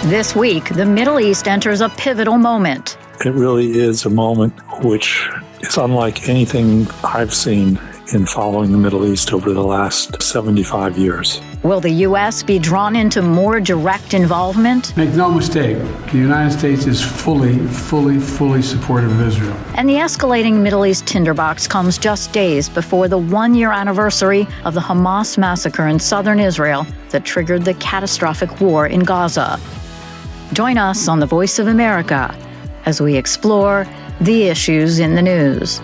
This week, the Middle East enters a pivotal moment. It really is a moment which is unlike anything I've seen in following the Middle East over the last 75 years. Will the U.S. be drawn into more direct involvement? Make no mistake, the United States is fully supportive of Israel. And the escalating Middle East tinderbox comes just days before the one-year anniversary of the Hamas massacre in southern Israel that triggered the catastrophic war in Gaza. Join us on The Voice of America as we explore the issues in the news.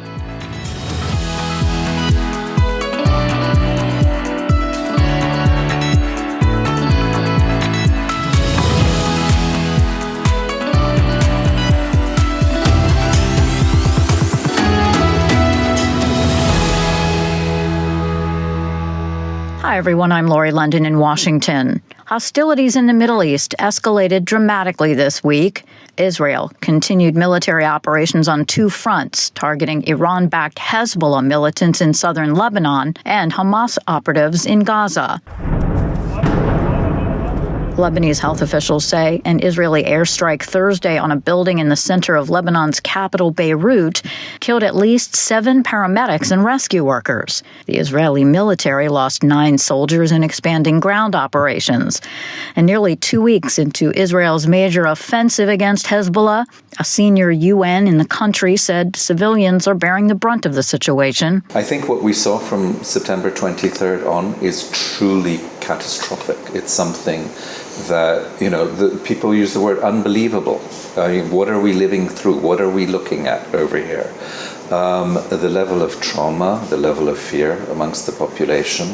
Hi, everyone. I'm Lori London in Washington. Hostilities in the Middle East escalated dramatically this week. Israel continued military operations on two fronts, targeting Iran-backed Hezbollah militants in southern Lebanon and Hamas operatives in Gaza. Lebanese health officials say an Israeli airstrike Thursday on a building in the center of Lebanon's capital, Beirut, killed at least 7 paramedics and rescue workers. The Israeli military lost 9 soldiers in expanding ground operations. And nearly 2 weeks into Israel's major offensive against Hezbollah, a senior UN in the country said civilians are bearing the brunt of the situation. I think what we saw from September 23rd on is truly catastrophic. It's something that, the people use the word unbelievable. I mean, what are we living through? What are we looking at over here? The level of trauma, the level of fear amongst the population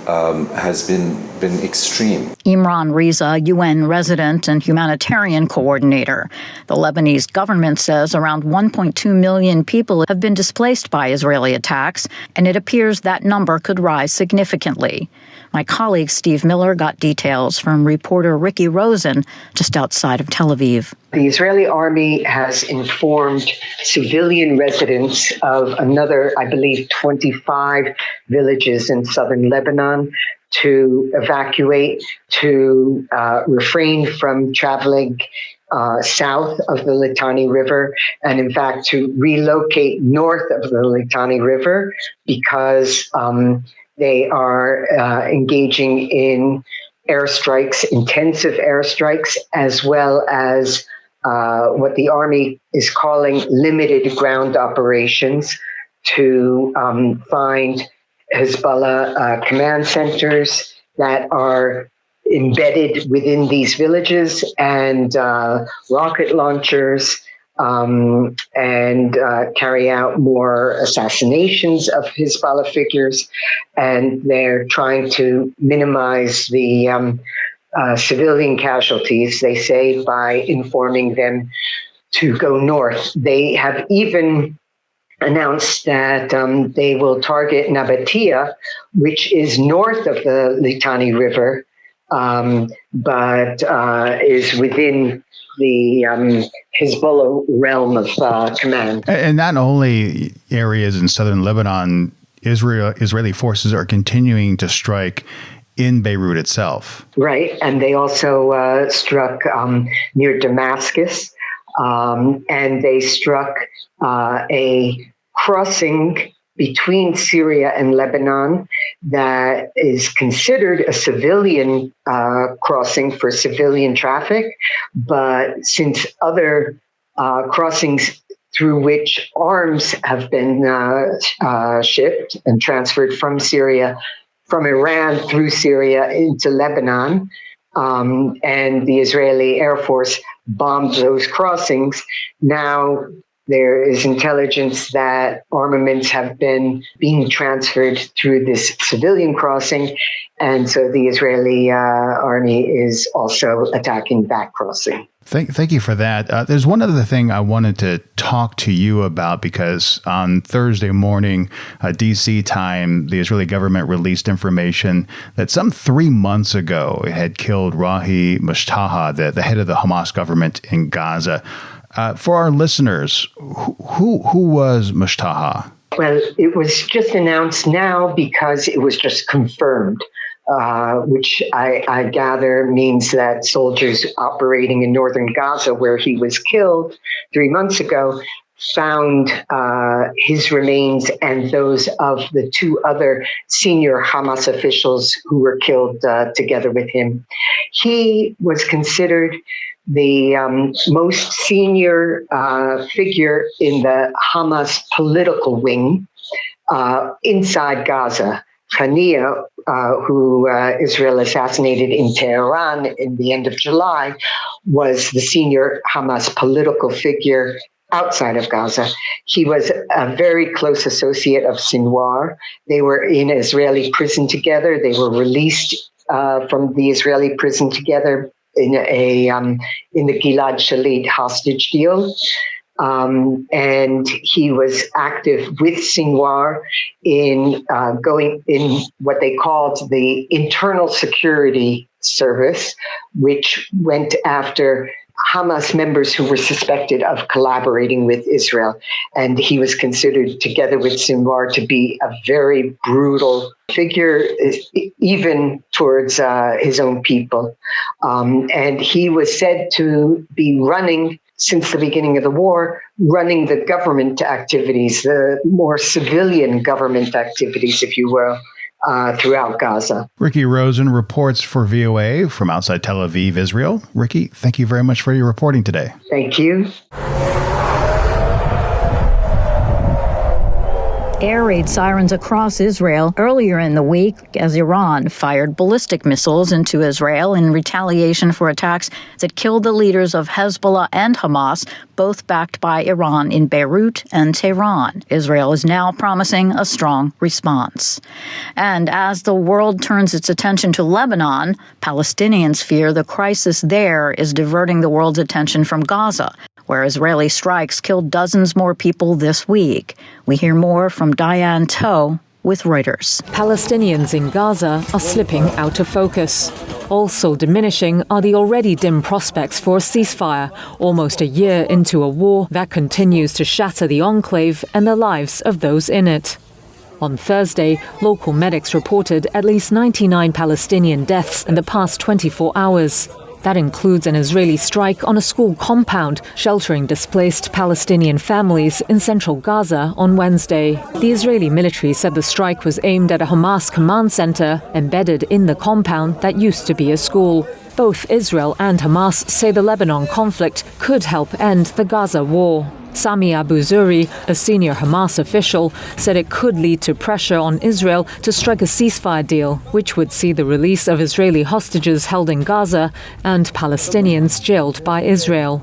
has been extreme. Imran Reza, UN resident and humanitarian coordinator. The Lebanese government says around 1.2 million people have been displaced by Israeli attacks, and it appears that number could rise significantly. My colleague Steve Miller got details from reporter Ricky Rosen just outside of Tel Aviv. The Israeli army has informed civilian residents of another, I believe, 25 villages in southern Lebanon to evacuate, to refrain from traveling south of the Litani River, and in fact to relocate north of the Litani River because they are engaging in airstrikes, intensive airstrikes, as well as what the army is calling limited ground operations to find Hezbollah command centers that are embedded within these villages and rocket launchers and carry out more assassinations of Hezbollah figures. And they're trying to minimize the civilian casualties, they say, by informing them to go north. They have even announced that they will target Nabatea, which is north of the Litani River, but is within the Hezbollah realm of command. And not only areas in southern Lebanon, Israeli forces are continuing to strike in Beirut itself. Right, and they also struck near Damascus, and they struck a crossing between Syria and Lebanon that is considered a civilian crossing for civilian traffic, but since other crossings through which arms have been shipped and transferred from Iran through Syria into Lebanon, and the Israeli Air Force bombed those crossings. Now there is intelligence that armaments have been being transferred through this civilian crossing, and so the Israeli army is also attacking that crossing. Thank you for that. There's one other thing I wanted to talk to you about, because on Thursday morning, D.C. time, the Israeli government released information that some 3 months ago it had killed Rahi Mushtaha, the head of the Hamas government in Gaza. For our listeners, who was Mushtaha? Well, it was just announced now because it was just confirmed which I gather means that soldiers operating in northern Gaza, where he was killed 3 months ago, found his remains and those of the two other senior Hamas officials who were killed together with him. He was considered the most senior figure in the Hamas political wing inside Gaza. Hania, who Israel assassinated in Tehran in the end of July, was the senior Hamas political figure outside of Gaza. He was a very close associate of Sinwar. They were in Israeli prison together. They were released from the Israeli prison together in the Gilad Shalit hostage deal. And he was active with Sinwar in going in what they called the Internal Security Service, which went after Hamas members who were suspected of collaborating with Israel. And he was considered, together with Sinwar, to be a very brutal figure, even towards his own people. And he was said to be running, since the beginning of the war, running the government activities, the more civilian government activities, if you will, throughout Gaza. Ricky Rosen reports for VOA from outside Tel Aviv, Israel. Ricky, thank you very much for your reporting today. Thank you. Air raid sirens across Israel earlier in the week as Iran fired ballistic missiles into Israel in retaliation for attacks that killed the leaders of Hezbollah and Hamas, both backed by Iran in Beirut and Tehran. Israel is now promising a strong response. And as the world turns its attention to Lebanon, Palestinians fear the crisis there is diverting the world's attention from Gaza, where Israeli strikes killed dozens more people this week. We hear more from Diane Toe with Reuters. Palestinians in Gaza are slipping out of focus. Also diminishing are the already dim prospects for a ceasefire, almost a year into a war that continues to shatter the enclave and the lives of those in it. On Thursday, local medics reported at least 99 Palestinian deaths in the past 24 hours. That includes an Israeli strike on a school compound sheltering displaced Palestinian families in central Gaza on Wednesday. The Israeli military said the strike was aimed at a Hamas command center embedded in the compound that used to be a school. Both Israel and Hamas say the Lebanon conflict could help end the Gaza war. Sami Abu Zuri, a senior Hamas official, said it could lead to pressure on Israel to strike a ceasefire deal, which would see the release of Israeli hostages held in Gaza and Palestinians jailed by Israel.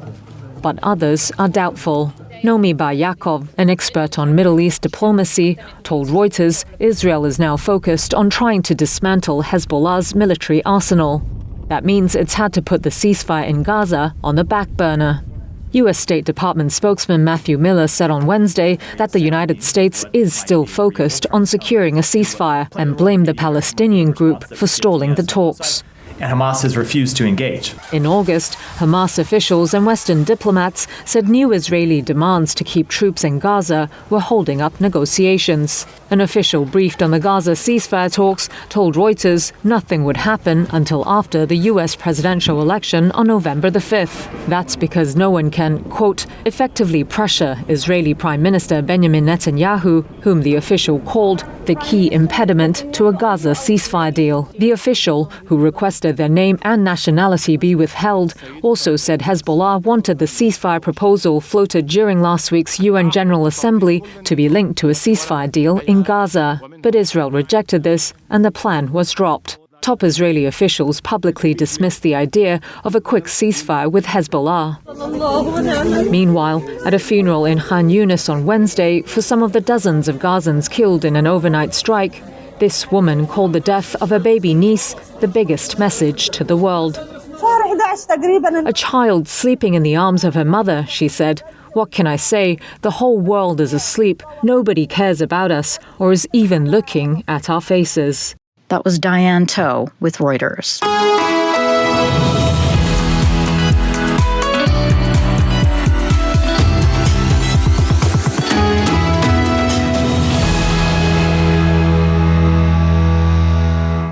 But others are doubtful. Nomi Bar Yaakov, an expert on Middle East diplomacy, told Reuters Israel is now focused on trying to dismantle Hezbollah's military arsenal. That means it's had to put the ceasefire in Gaza on the back burner. U.S. State Department spokesman Matthew Miller said on Wednesday that the United States is still focused on securing a ceasefire and blamed the Palestinian group for stalling the talks. And Hamas has refused to engage. In August, Hamas officials and Western diplomats said new Israeli demands to keep troops in Gaza were holding up negotiations. An official briefed on the Gaza ceasefire talks told Reuters nothing would happen until after the U.S. presidential election on November the 5th. That's because no one can, quote, effectively pressure Israeli Prime Minister Benjamin Netanyahu, whom the official called the key impediment to a Gaza ceasefire deal. The official, who requested their name and nationality be withheld, also said Hezbollah wanted the ceasefire proposal floated during last week's UN General Assembly to be linked to a ceasefire deal in Gaza. But Israel rejected this, and the plan was dropped. Top Israeli officials publicly dismissed the idea of a quick ceasefire with Hezbollah. Meanwhile, at a funeral in Khan Yunis on Wednesday for some of the dozens of Gazans killed in an overnight strike, this woman called the death of her baby niece the biggest message to the world. A child sleeping in the arms of her mother, she said. What can I say? The whole world is asleep. Nobody cares about us or is even looking at our faces. That was Diane Toe with Reuters.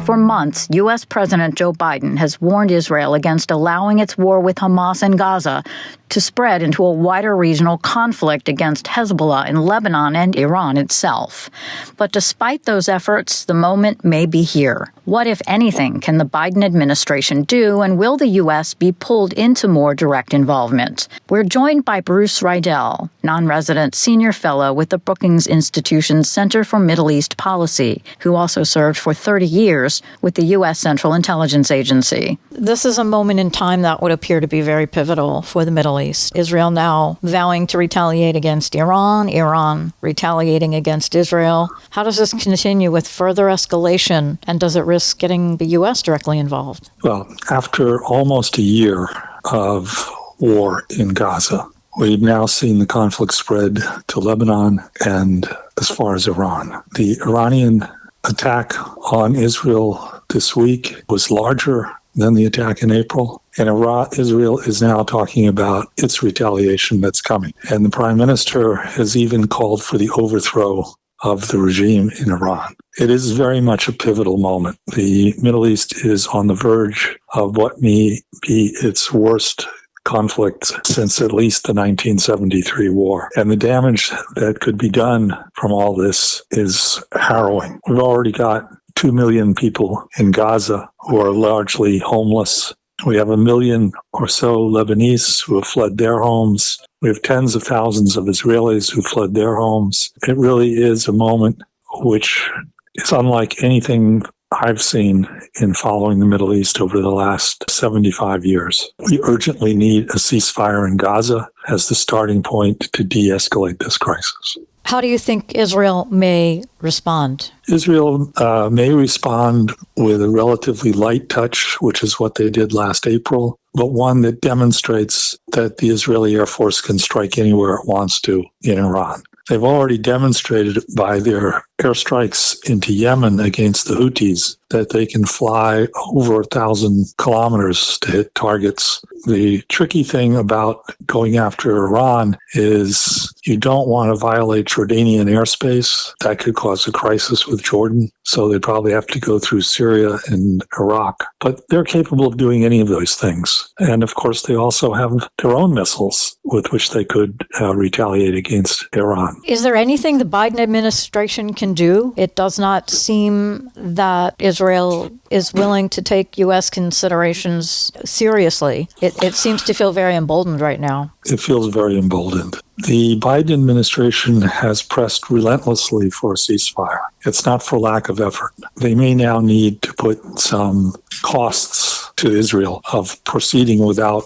For months, U.S. President Joe Biden has warned Israel against allowing its war with Hamas in Gaza to spread into a wider regional conflict against Hezbollah in Lebanon and Iran itself. But despite those efforts, the moment may be here. What, if anything, can the Biden administration do, and will the U.S. be pulled into more direct involvement? We're joined by Bruce Riedel, non-resident senior fellow with the Brookings Institution's Center for Middle East Policy, who also served for 30 years with the U.S. Central Intelligence Agency. This is a moment in time that would appear to be very pivotal for the Middle East. Israel now vowing to retaliate against Iran, Iran retaliating against Israel. How does this continue with further escalation, and does it risk getting the U.S. directly involved? Well, after almost a year of war in Gaza, we've now seen the conflict spread to Lebanon and as far as Iran. The Iranian attack on Israel this week was larger than the attack in April. And Israel is now talking about its retaliation that's coming. And the prime minister has even called for the overthrow of the regime in Iran. It is very much a pivotal moment. The Middle East is on the verge of what may be its worst conflict since at least the 1973 war. And the damage that could be done from all this is harrowing. We've already got 2 million people in Gaza who are largely homeless. We have 1 million or so Lebanese who have fled their homes. We have tens of thousands of Israelis who fled their homes. It really is a moment which is unlike anything I've seen in following the Middle East over the last 75 years. We urgently need a ceasefire in Gaza as the starting point to de-escalate this crisis. How do you think Israel may respond? Israel may respond with a relatively light touch, which is what they did last April, but one that demonstrates that the Israeli Air Force can strike anywhere it wants to in Iran. They've already demonstrated by their airstrikes into Yemen against the Houthis that they can fly over 1,000 kilometers to hit targets. The tricky thing about going after Iran is you don't want to violate Jordanian airspace. That could cause a crisis with Jordan. So they'd probably have to go through Syria and Iraq. But they're capable of doing any of those things. And of course, they also have their own missiles with which they could retaliate against Iran. Is there anything the Biden administration can do? It does not seem that Israel is willing to take U.S. considerations seriously. It seems to feel very emboldened right now. It feels very emboldened. The Biden administration has pressed relentlessly for a ceasefire. It's not for lack of effort. They may now need to put some costs to Israel of proceeding without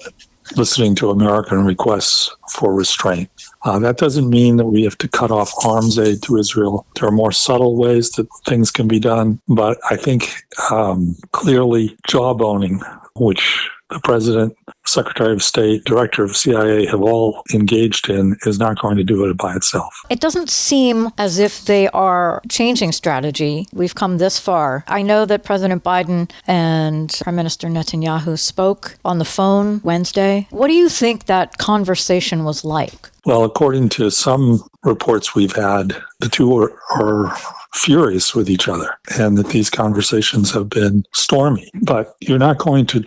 listening to American requests for restraint. That doesn't mean that we have to cut off arms aid to Israel. There are more subtle ways that things can be done. But I think clearly jawboning, which the president, Secretary of State, Director of CIA have all engaged in, is not going to do it by itself. It doesn't seem as if they are changing strategy. We've come this far. I know that President Biden and Prime Minister Netanyahu spoke on the phone Wednesday. What do you think that conversation was like? Well, according to some reports we've had, the two are furious with each other, and that these conversations have been stormy. But you're not going to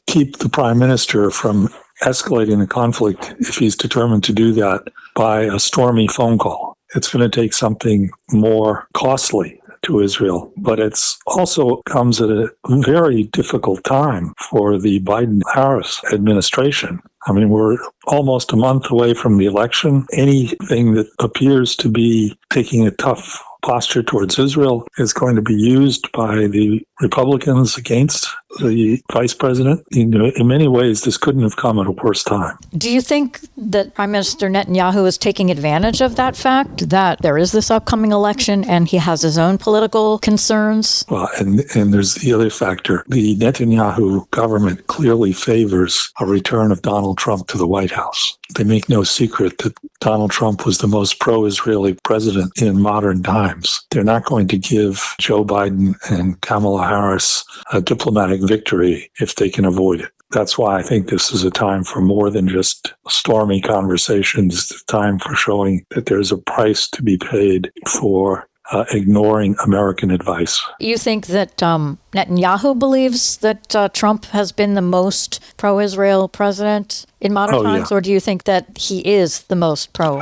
keep the prime minister from escalating the conflict if he's determined to do that by a stormy phone call. It's going to take something more costly to Israel, but it's also comes at a very difficult time for the Biden-Harris administration. I mean, we're almost a month away from the election. Anything that appears to be taking a tough posture towards Israel is going to be used by the Republicans against the vice president. In many ways, this couldn't have come at a worse time. Do you think that Prime Minister Netanyahu is taking advantage of that fact, that there is this upcoming election and he has his own political concerns? Well, and there's the other factor. The Netanyahu government clearly favors a return of Donald Trump to the White House. They make no secret that Donald Trump was the most pro-Israeli president in modern times. They're not going to give Joe Biden and Kamala Harris a diplomatic victory if they can avoid it. That's why I think this is a time for more than just stormy conversations. It's a time for showing that there's a price to be paid for ignoring American advice. You think that Netanyahu believes that Trump has been the most pro-Israel president in modern times, or do you think that he is the most pro?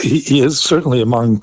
He is certainly among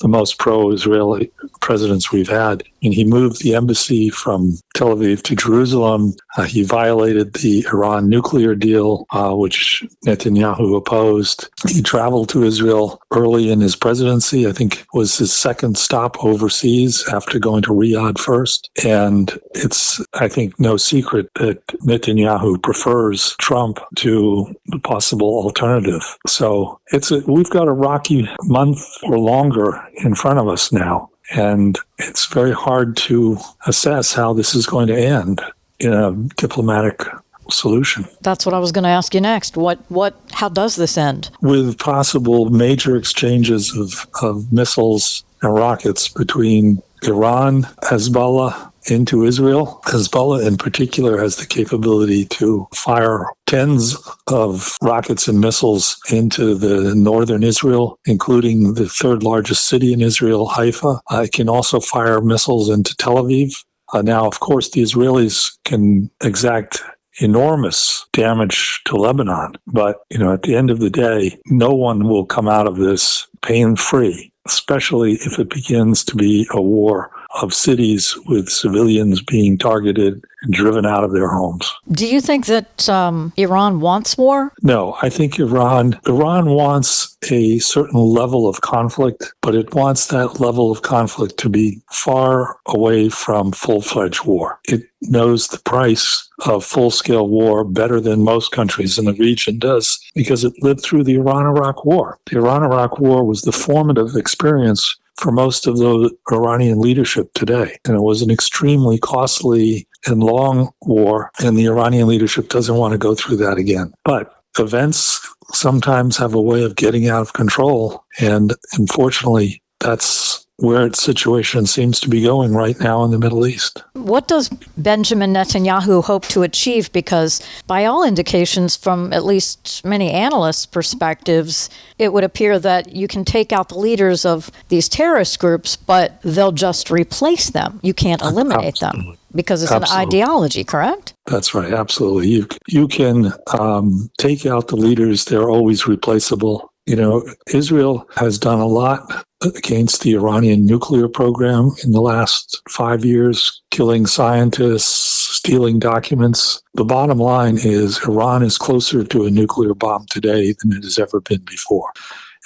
the most pro-Israeli presidents we've had. And he moved the embassy from Tel Aviv to Jerusalem. He violated the Iran nuclear deal, which Netanyahu opposed. He traveled to Israel early in his presidency. I think it was his second stop overseas after going to Riyadh first. And it's, I think, no secret that Netanyahu prefers Trump to the possible alternative. So we've got a rocky month or longer in front of us now. And it's very hard to assess how this is going to end in a diplomatic solution. That's what I was going to ask you next. How does this end? With possible major exchanges of missiles and rockets between Iran, Hezbollah, into Israel. Hezbollah in particular has the capability to fire tens of rockets and missiles into the northern Israel, including the third largest city in Israel, Haifa. It can also fire missiles into Tel Aviv. Now, of course, the Israelis can exact enormous damage to Lebanon. But, at the end of the day, no one will come out of this pain-free, especially if it begins to be a war of cities with civilians being targeted and driven out of their homes. Do you think that Iran wants war? No, I think Iran wants a certain level of conflict, but it wants that level of conflict to be far away from full-fledged war. It knows the price of full-scale war better than most countries in the region does because it lived through the Iran-Iraq War. The Iran-Iraq War was the formative experience for most of the Iranian leadership today. And it was an extremely costly and long war, and the Iranian leadership doesn't want to go through that again. But events sometimes have a way of getting out of control, and unfortunately, that's where its situation seems to be going right now in the Middle East. What does Benjamin Netanyahu hope to achieve? Because by all indications, from at least many analysts' perspectives, it would appear that you can take out the leaders of these terrorist groups, but they'll just replace them. You can't eliminate them because it's an ideology, correct? That's right, absolutely. You can take out the leaders. They're always replaceable. Israel has done a lot against the Iranian nuclear program in the last 5 years, killing scientists, stealing documents. The bottom line is Iran is closer to a nuclear bomb today than it has ever been before.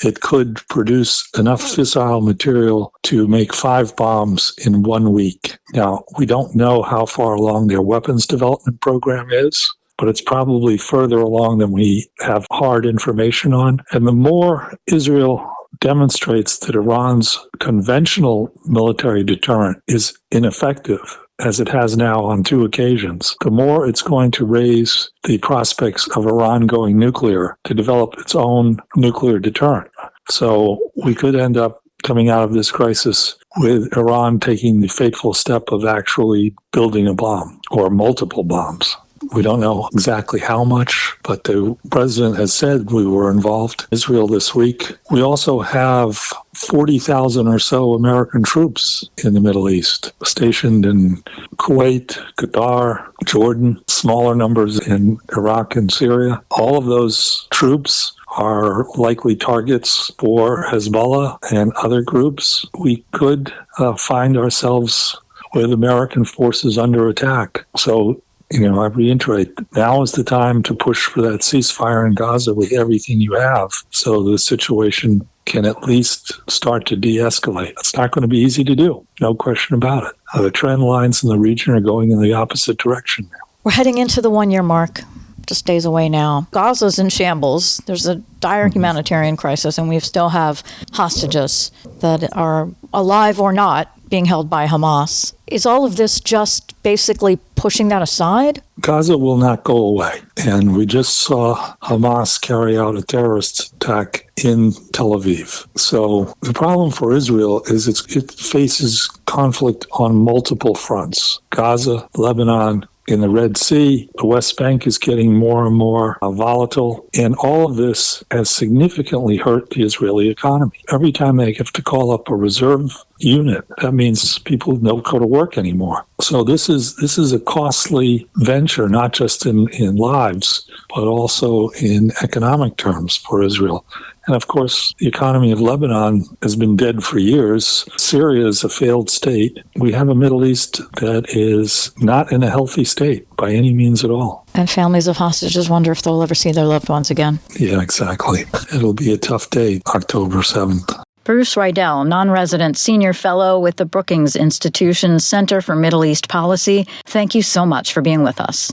It could produce enough fissile material to make 5 bombs in 1 week. Now, we don't know how far along their weapons development program is, but it's probably further along than we have hard information on. And the more Israel demonstrates that Iran's conventional military deterrent is ineffective, as it has now on 2 occasions, the more it's going to raise the prospects of Iran going nuclear to develop its own nuclear deterrent. So we could end up coming out of this crisis with Iran taking the fateful step of actually building a bomb or multiple bombs. We don't know exactly how much, but the president has said we were involved in Israel this week. We also have 40,000 or so American troops in the Middle East, stationed in Kuwait, Qatar, Jordan, smaller numbers in Iraq and Syria. All of those troops are likely targets for Hezbollah and other groups. We could find ourselves with American forces under attack. So, I reiterate, now is the time to push for that ceasefire in Gaza with everything you have so the situation can at least start to de-escalate. It's not going to be easy to do, no question about it. The trend lines in the region are going in the opposite direction now. We're heading into the 1-year mark, just days away now. Gaza's in shambles. There's a dire humanitarian crisis, and we still have hostages that are alive or not being held by Hamas. Is all of this just basically pushing that aside? Gaza will not go away. And we just saw Hamas carry out a terrorist attack in Tel Aviv. So the problem for Israel is it faces conflict on multiple fronts. Gaza, Lebanon, in the Red Sea, the West Bank is getting more and more volatile, and all of this has significantly hurt the Israeli economy. Every time they have to call up a reserve unit, that means people don't go to work anymore. So this is a costly venture, not just in lives, but also in economic terms for Israel. And of course, the economy of Lebanon has been dead for years. Syria is a failed state. We have a Middle East that is not in a healthy state by any means at all. And families of hostages wonder if they'll ever see their loved ones again. Yeah, exactly. It'll be a tough day, October 7th. Bruce Riedel, non-resident senior fellow with the Brookings Institution's Center for Middle East Policy, thank you so much for being with us.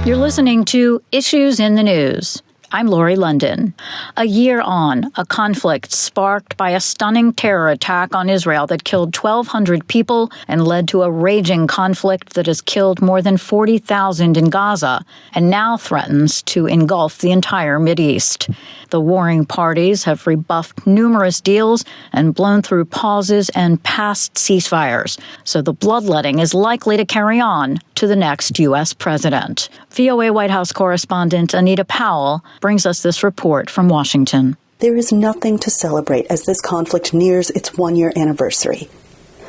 You're listening to Issues in the News. I'm Lori London. A year on, a conflict sparked by a stunning terror attack on Israel that killed 1,200 people and led to a raging conflict that has killed more than 40,000 in Gaza and now threatens to engulf the entire Mideast. The warring parties have rebuffed numerous deals and blown through pauses and past ceasefires, so the bloodletting is likely to carry on to the next U.S. president. VOA White House correspondent Anita Powell brings us this report from Washington. There is nothing to celebrate as this conflict nears its one-year anniversary.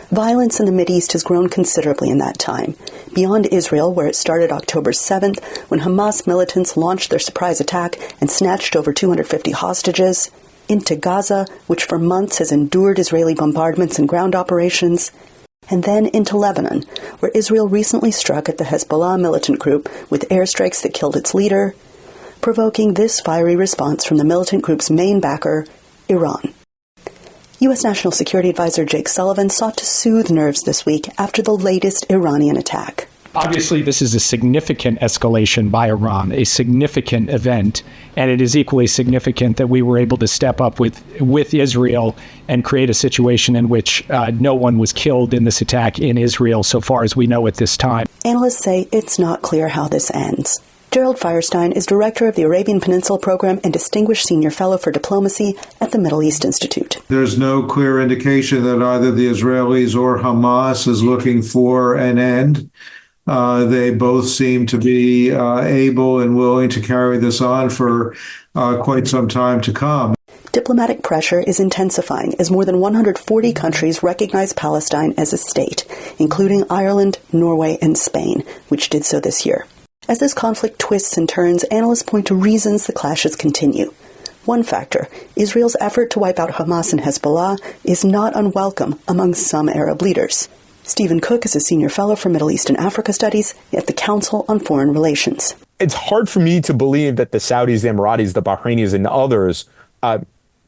Violence in the Mideast has grown considerably in that time, beyond Israel, where it started October 7th, when Hamas militants launched their surprise attack and snatched over 250 hostages, into Gaza, which for months has endured Israeli bombardments and ground operations, and then into Lebanon, where Israel recently struck at the Hezbollah militant group with airstrikes that killed its leader, provoking this fiery response from the militant group's main backer, Iran. U.S. National Security Advisor Jake Sullivan sought to soothe nerves this week after the latest Iranian attack. Obviously, this is a significant escalation by Iran, a significant event, and it is equally significant that we were able to step up with Israel and create a situation in which no one was killed in this attack in Israel, so far as we know at this time. Analysts say it's not clear how this ends. Gerald Firestein is director of the Arabian Peninsula Program and Distinguished Senior Fellow for Diplomacy at the Middle East Institute. There's no clear indication that either the Israelis or Hamas is looking for an end. They both seem to be able and willing to carry this on for quite some time to come. Diplomatic pressure is intensifying as more than 140 countries recognize Palestine as a state, including Ireland, Norway, and Spain, which did so this year. As this conflict twists and turns, analysts point to reasons the clashes continue. One factor, Israel's effort to wipe out Hamas and Hezbollah, is not unwelcome among some Arab leaders. Stephen Cook is a senior fellow for Middle East and Africa Studies at the Council on Foreign Relations. It's hard for me to believe that the Saudis, the Emiratis, the Bahrainis, and others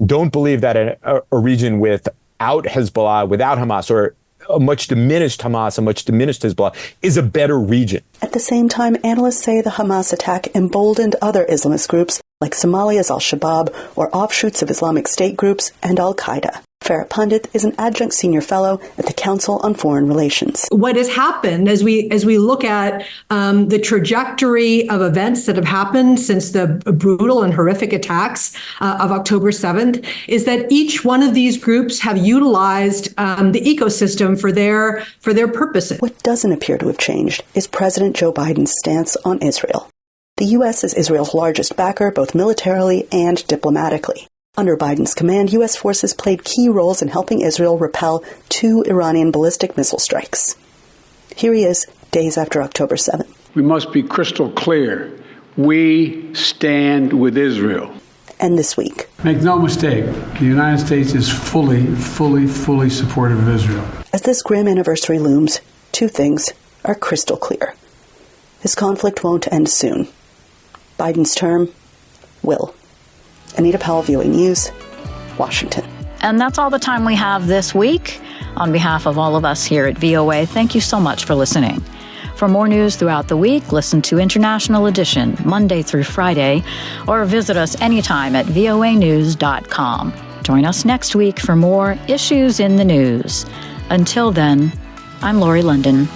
don't believe that a region without Hezbollah, without Hamas, or a much diminished Hamas, a much diminished Hezbollah, is a better region. At the same time, analysts say the Hamas attack emboldened other Islamist groups like Somalia's al-Shabaab or offshoots of Islamic State groups and al-Qaeda. Farah Pundit is an adjunct senior fellow at the Council on Foreign Relations. What has happened as we look at the trajectory of events that have happened since the brutal and horrific attacks of October 7th is that each one of these groups have utilized the ecosystem for their purposes. What doesn't appear to have changed is President Joe Biden's stance on Israel. The U.S. is Israel's largest backer, both militarily and diplomatically. Under Biden's command, U.S. forces played key roles in helping Israel repel 2 Iranian ballistic missile strikes. Here he is, days after October 7th. We must be crystal clear. We stand with Israel. And this week. Make no mistake, the United States is fully supportive of Israel. As this grim anniversary looms, 2 things are crystal clear. This conflict won't end soon. Biden's term will. Anita Powell, VOA News, Washington. And that's all the time we have this week. On behalf of all of us here at VOA, thank you so much for listening. For more news throughout the week, listen to International Edition Monday through Friday, or visit us anytime at voanews.com. Join us next week for more Issues in the News. Until then, I'm Lori London.